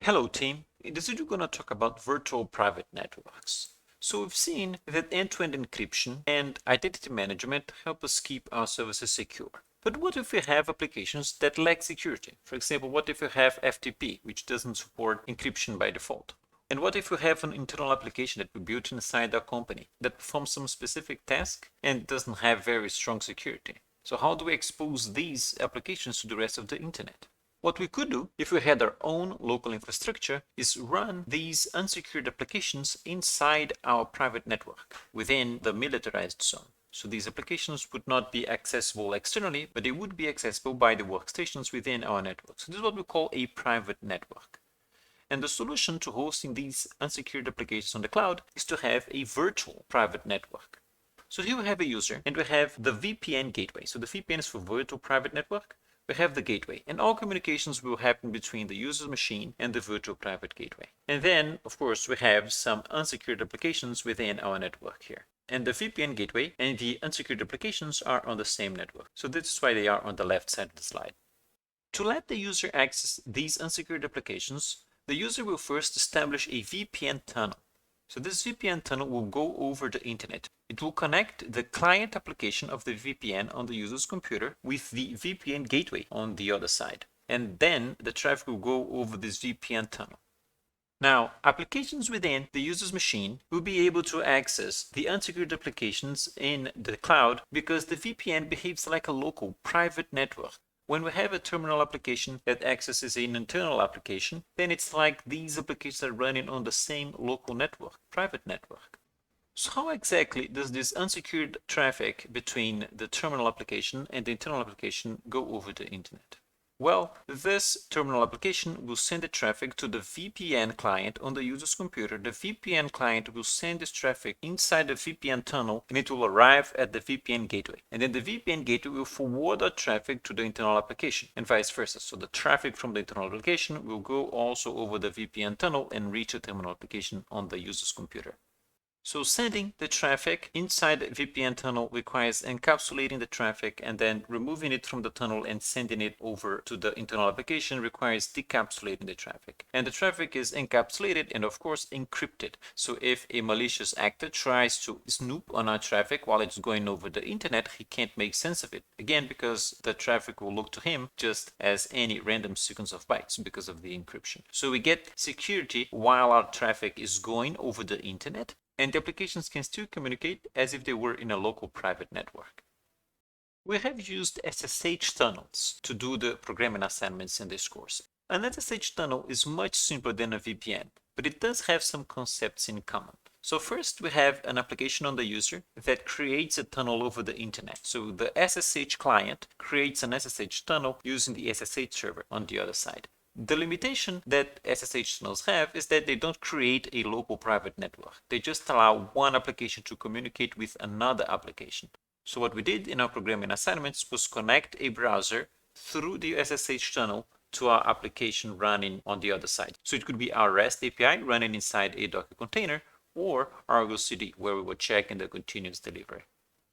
Hello team, in this video we're going to talk about virtual private networks. So we've seen that end-to-end encryption and identity management help us keep our services secure. But what if we have applications that lack security? For example, what if we have FTP, which doesn't support encryption by default? And what if we have an internal application that we built inside our company that performs some specific task and doesn't have very strong security? So how do we expose these applications to the rest of the internet? What we could do if we had our own local infrastructure is run these unsecured applications inside our private network within the militarized zone. So these applications would not be accessible externally, but they would be accessible by the workstations within our network. So this is what we call a private network. And the solution to hosting these unsecured applications on the cloud is to have a virtual private network. So here we have a user and we have the VPN gateway. So the VPN is for virtual private network. We have the gateway, and all communications will happen between the user's machine and the virtual private gateway. And then, of course, we have some unsecured applications within our network here. And the VPN gateway and the unsecured applications are on the same network. So this is why they are on the left side of the slide. To let the user access these unsecured applications, the user will first establish a VPN tunnel. So this VPN tunnel will go over the internet. It will connect the client application of the VPN on the user's computer with the VPN gateway on the other side. And then the traffic will go over this VPN tunnel. Now, applications within the user's machine will be able to access the unsecured applications in the cloud because the VPN behaves like a local private network. When we have a terminal application that accesses an internal application, then it's like these applications are running on the same local network, private network. So how exactly does this unsecured traffic between the terminal application and the internal application go over the internet? Well, this terminal application will send the traffic to the VPN client on the user's computer. The VPN client will send this traffic inside the VPN tunnel and it will arrive at the VPN gateway. And then the VPN gateway will forward that traffic to the internal application and vice versa. So the traffic from the internal application will go also over the VPN tunnel and reach the terminal application on the user's computer. So sending the traffic inside the VPN tunnel requires encapsulating the traffic, and then removing it from the tunnel and sending it over to the internal application requires decapsulating the traffic. And the traffic is encapsulated and of course encrypted. So if a malicious actor tries to snoop on our traffic while it's going over the internet, he can't make sense of it. Again, because the traffic will look to him just as any random sequence of bytes because of the encryption. So we get security while our traffic is going over the internet, and the applications can still communicate as if they were in a local private network. We have used SSH tunnels to do the programming assignments in this course. An SSH tunnel is much simpler than a VPN, but it does have some concepts in common. So first we have an application on the user that creates a tunnel over the internet. So the SSH client creates an SSH tunnel using the SSH server on the other side. The limitation that SSH tunnels have is that they don't create a local private network. They just allow one application to communicate with another application. So what we did in our programming assignments was connect a browser through the SSH tunnel to our application running on the other side. So it could be our REST API running inside a Docker container or Argo CD, where we were checking the continuous delivery.